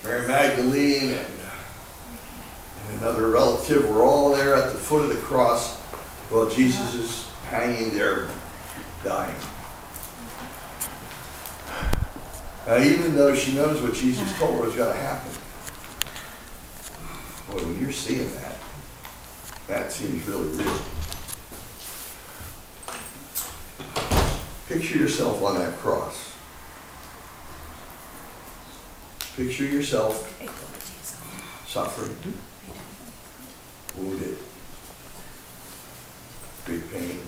Mary Magdalene and another relative were all there at the foot of the cross while Jesus is hanging there, dying. Now, even though she knows what Jesus told her is going to happen, boy, when you're seeing that, that seems really real. Picture yourself on that cross. Picture yourself suffering, wounded, big pain.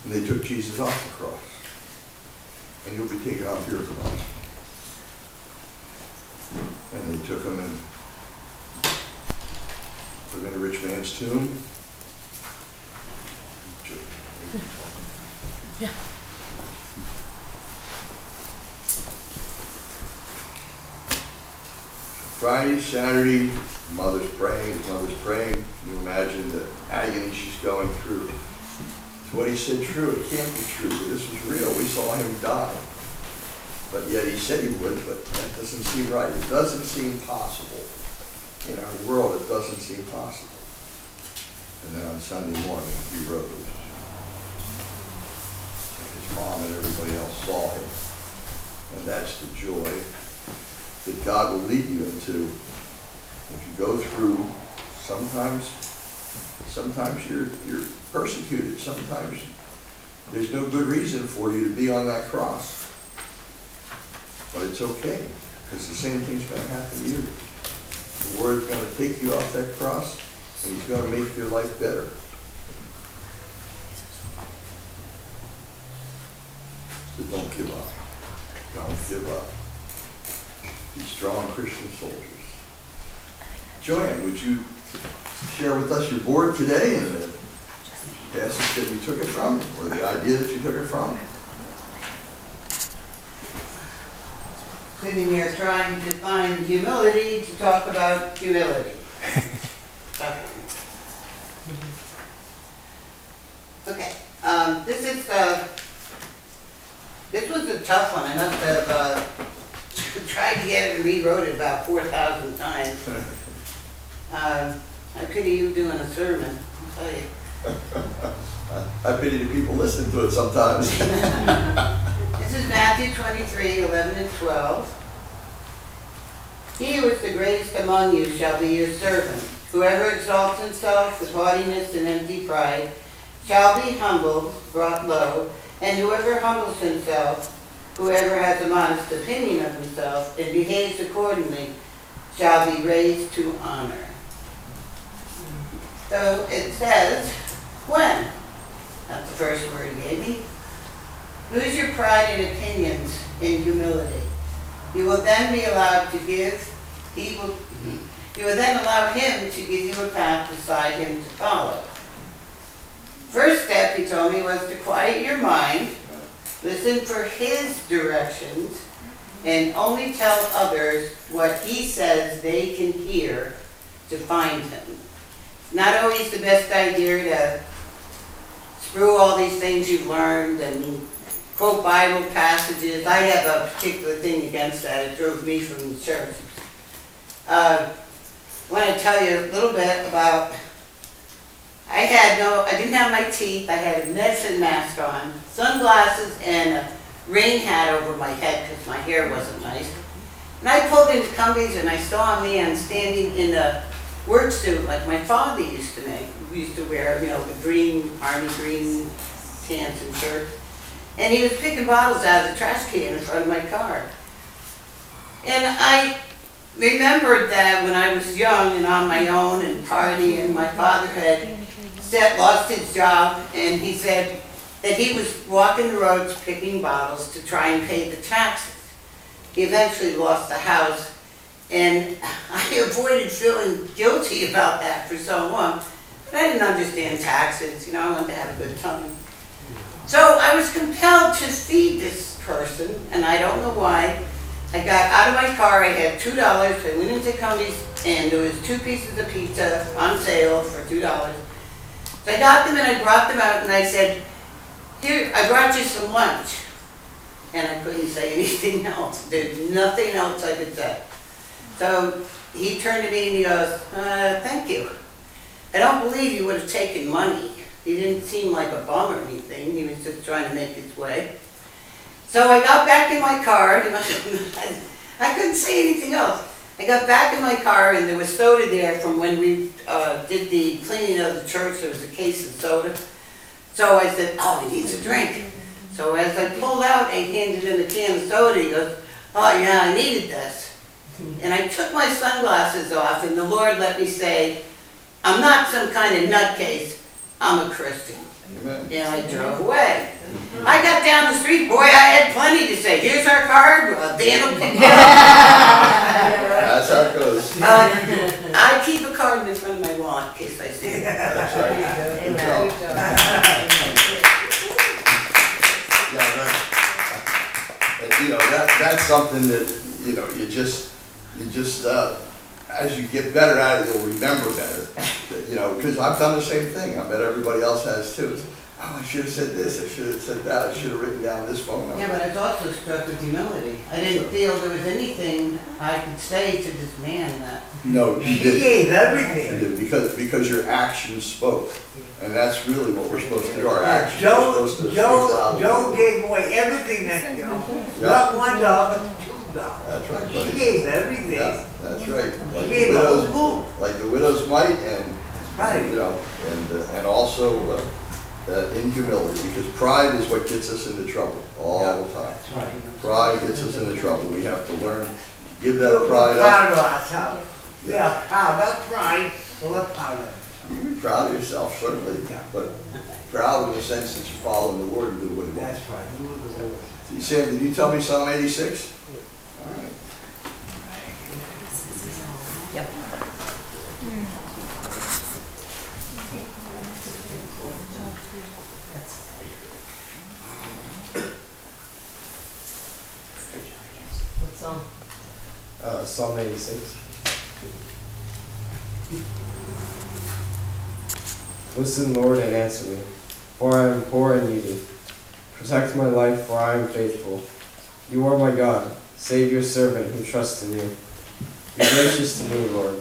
And they took Jesus off the cross. And you'll be taken off your cross. And they took him and put him in a rich man's tomb. Yeah. Friday, Saturday, mother's praying. Can you imagine the agony she's going through? Is what he said true? It can't be true. This was real. We saw him die. But yet he said he would, but that doesn't seem right. It doesn't seem possible. In our world, it doesn't seem possible. And then on Sunday morning, he rose. His mom and everybody else saw him. And that's the joy that God will lead you into. If you go through, sometimes you're persecuted. Sometimes there's no good reason for you to be on that cross. But it's okay, because the same thing's going to happen to you. The Word's going to take you off that cross, and He's going to make your life better. So don't give up. Don't give up. Be strong Christian soldiers. JoAnn, would you share with us your board today and the passage that you took it from, or the idea that you took it from? Sitting here trying to find humility to talk about humility. Okay. This was a tough one. I must have tried to get it and rewrote it about 4,000 times. I pity you doing a sermon, I'll tell you. I pity the people listening to it sometimes. This is Matthew 23, 11 and 12. He who is the greatest among you shall be your servant. Whoever exalts himself with haughtiness and empty pride shall be humbled, brought low, and whoever humbles himself, whoever has a modest opinion of himself and behaves accordingly, shall be raised to honor. So it says, when? That's the first word he gave me. Lose your pride and opinions in humility. You will then be allowed to give, you will then allow him to give you a path beside him to follow. First step, he told me, was to quiet your mind, listen for his directions, and only tell others what he says they can hear to find him. Not always the best idea to screw all these things you've learned and quote Bible passages. I have a particular thing against that. It drove me from the church. I want to tell you a little bit about, I didn't have my teeth. I had a medicine mask on, sunglasses, and a rain hat over my head because my hair wasn't nice. And I pulled into Cumbies and I saw a man standing in a work suit like my father used to make. We used to wear, the green, army green pants and shirt. And he was picking bottles out of the trash can in front of my car. And I remembered that when I was young and on my own and partying, my father had lost his job, and he said that he was walking the roads picking bottles to try and pay the taxes. He eventually lost the house, and I avoided feeling guilty about that for so long. But I didn't understand taxes, I wanted to have a good time. So I was compelled to feed this person, and I don't know why. I got out of my car, I had $2, I went into Cumbies, and there was 2 pieces of pizza on sale for $2. So I got them and I brought them out and I said, here, I brought you some lunch. And I couldn't say anything else. There's nothing else I could say. So he turned to me and he goes, thank you. I don't believe you would have taken money. He didn't seem like a bum or anything. He was just trying to make his way. So I got back in my car. And I couldn't say anything else. I got back in my car and there was soda there from when we did the cleaning of the church. There was a case of soda. So I said, oh, he needs a drink. So as I pulled out and handed him a can of soda, he goes, oh yeah, I needed this. And I took my sunglasses off and the Lord let me say, I'm not some kind of nutcase, I'm a Christian. Amen. And I drove away. I got down the street, boy, I had plenty to say. Here's our card, Dan will pick it up. That's how it goes. I keep a card in front of my wallet in case I see it. That's right. Good job. Yeah, right. You know, that's something that, you know, you just, as you get better at it, you'll remember better. You know, because I've done the same thing. I bet everybody else has too. It's, oh, I should have said this, I should have said that, I should have written down this phone number. Yeah, but I was also struck with humility. I didn't feel there was anything I could say to this man that. No, you He didn't. gave everything. You did, because your actions spoke. And that's really what we're supposed to do. Our actions are Joe, supposed to speak Joe, loudly. Joe gave away everything that, you know, Yeah. not $1, $2. That's right, He buddy. gave everything. Yeah, that's right. Like He the gave the whole widows, book. like the widow's mite, and Right. you know, and also in humility, because pride is what gets us into trouble all the time. That's right. Pride gets us into trouble. We have to learn to give We're that pride up. proud of ourselves. We are proud of pride, but we're proud of it. You can be proud of yourself, certainly, Yeah. but proud in the sense that you follow the Lord and do what He wants. That's right. You were the Lord. See, Sam, did you tell me Psalm 86? All right. Yep. What song? Psalm 86. Listen, Lord, and answer me, for I am poor and needy. Protect my life, for I am faithful. You are my God. Save your servant who trusts in you. Be gracious to me, Lord,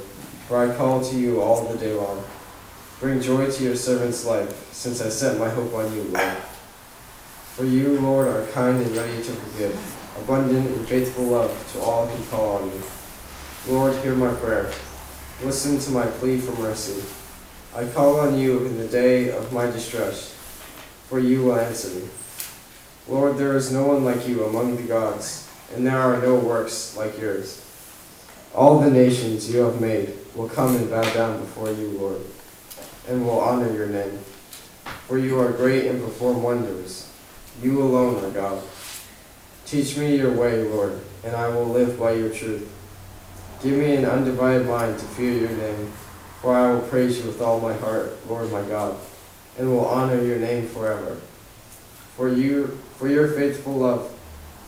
for I call to you all the day long. Bring joy to your servant's life, since I set my hope on you, Lord. For you, Lord, are kind and ready to forgive, abundant in faithful love to all who call on you. Lord, hear my prayer. Listen to my plea for mercy. I call on you in the day of my distress, for you will answer me. Lord, there is no one like you among the gods, and there are no works like yours. All the nations you have made will come and bow down before you, Lord, and will honor your name. For you are great and perform wonders. You alone are God. Teach me your way, Lord, and I will live by your truth. Give me an undivided mind to fear your name, for I will praise you with all my heart, Lord my God, and will honor your name forever. For your faithful love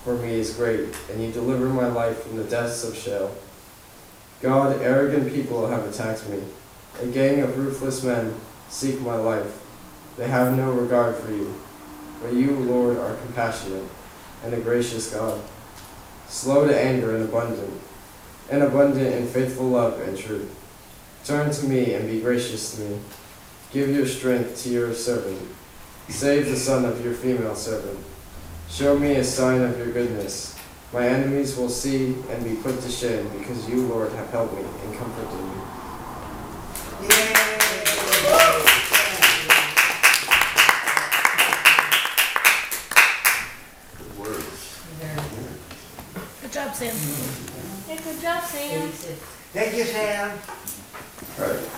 for me is great, and you deliver my life from the depths of Sheol. God, arrogant people have attacked me. A gang of ruthless men seek my life. They have no regard for you. But you, Lord, are compassionate and a gracious God, slow to anger and abundant in faithful love and truth. Turn to me and be gracious to me. Give your strength to your servant. Save the son of your female servant. Show me a sign of your goodness. My enemies will see and be put to shame, because you, Lord, have helped me and comforted me. Good words. Good job, Sam. Yeah, good job, Sam. Thank you, Sam. All right.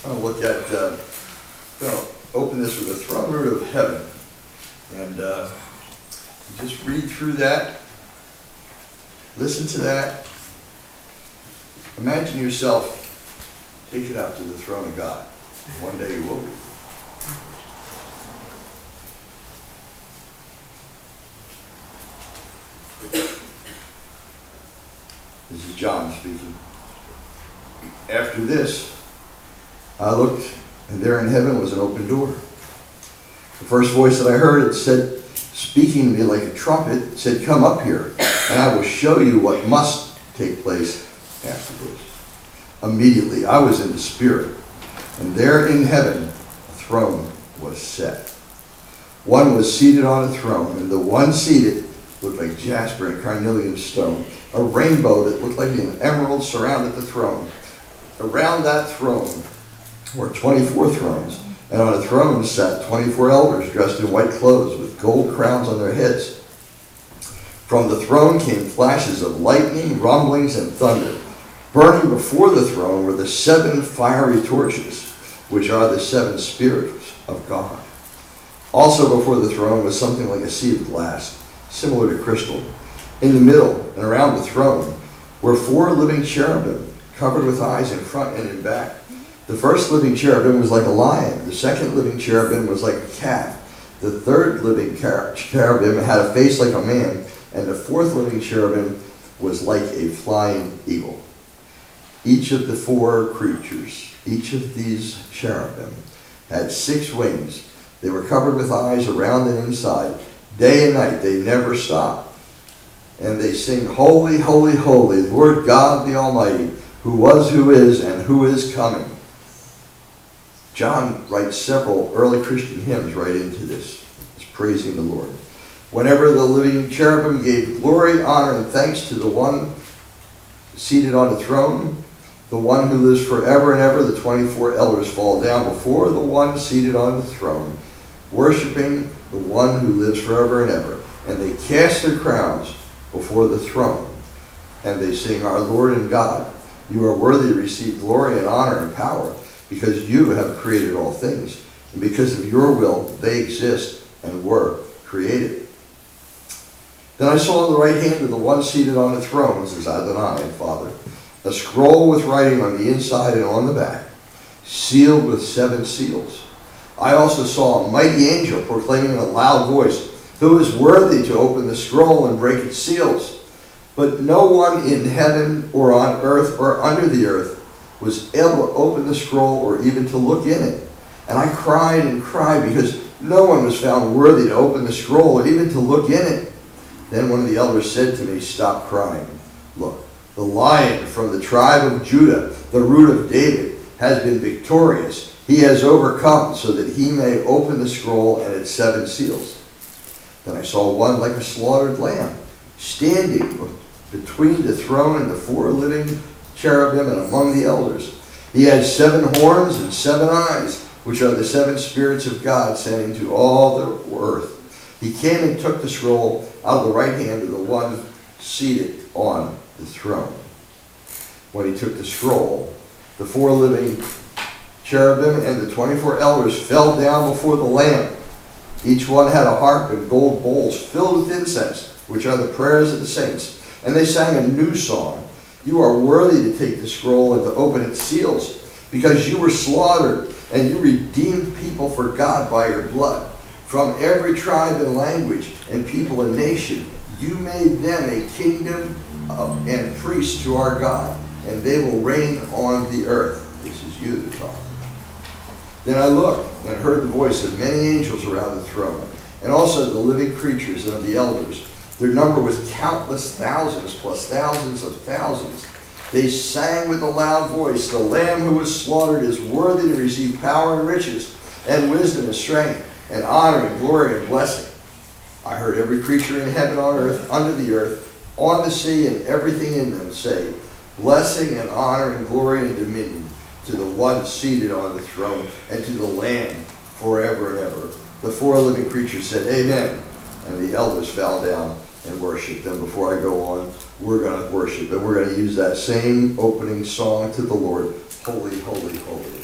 I'll look at, open this with the throne room of heaven. And just read through that. Listen to that. Imagine yourself taken up to the throne of God. One day you will be. This is John speaking. After this, I looked, and there in heaven was an open door. The first voice that I heard, it said, speaking to me like a trumpet, it said, "Come up here, and I will show you what must take place afterwards." Immediately I was in the Spirit, and there in heaven a throne was set. One was seated on a throne, and the one seated looked like jasper and carnelian stone. A rainbow that looked like an emerald surrounded the throne. Around that throne were 24 thrones, and on a throne sat 24 elders dressed in white clothes with gold crowns on their heads. From the throne came flashes of lightning, rumblings, and thunder. Burning before the throne were the 7 fiery torches, which are the 7 spirits of God. Also before the throne was something like a sea of glass, similar to crystal. In the middle and around the throne were 4 living cherubim, covered with eyes in front and in back. The first living cherubim was like a lion. The second living cherubim was like a calf. The third living cherubim had a face like a man. And the fourth living cherubim was like a flying eagle. Each of the 4 creatures, each of these cherubim, had 6 wings. They were covered with eyes around and inside. Day and night they never stop. And they sing, "Holy, holy, holy, Lord God the Almighty, who was, who is, and who is coming." John writes several early Christian hymns right into this. It's praising the Lord. Whenever the living cherubim gave glory, honor, and thanks to the one seated on the throne, the one who lives forever and ever, the 24 elders fall down before the one seated on the throne, worshiping the one who lives forever and ever. And they cast their crowns before the throne, and they sing, "Our Lord and God, you are worthy to receive glory and honor and power, because you have created all things, and because of your will they exist and were created." Then I saw on the right hand of the one seated on the throne, this is Adonai, Father, a scroll with writing on the inside and on the back, sealed with 7 seals. I also saw a mighty angel proclaiming in a loud voice, "Who is worthy to open the scroll and break its seals?" But no one in heaven or on earth or under the earth was able to open the scroll or even to look in it. And I cried and cried because no one was found worthy to open the scroll or even to look in it. Then one of the elders said to me, "Stop crying. Look, the Lion from the tribe of Judah, the Root of David, has been victorious. He has overcome so that he may open the scroll and its 7 seals." Then I saw one like a slaughtered lamb, standing between the throne and the 4 living cherubim and among the elders. He had 7 horns and 7 eyes, which are the 7 spirits of God sent into all the earth. He came and took the scroll out of the right hand of the one seated on the throne. When he took the scroll, the 4 living cherubim and the 24 elders fell down before the Lamb. Each one had a harp and gold bowls filled with incense, which are the prayers of the saints. And they sang a new song. "You are worthy to take the scroll and to open its seals, because you were slaughtered, and you redeemed people for God by your blood. From every tribe and language and people and nation, you made them a kingdom and priests to our God, and they will reign on the earth." This is you that talk. Then I looked and heard the voice of many angels around the throne, and also the living creatures and of the elders. Their number was countless thousands plus thousands of thousands. They sang with a loud voice, "The Lamb who was slaughtered is worthy to receive power and riches, and wisdom and strength, and honor and glory and blessing." I heard every creature in heaven, on earth, under the earth, on the sea, and everything in them say, "Blessing and honor and glory and dominion to the one seated on the throne, and to the Lamb forever and ever." The 4 living creatures said, "Amen." And the elders fell down and worshiped. And before I go on, we're going to worship, and we're going to use that same opening song to the Lord, "Holy, holy, holy."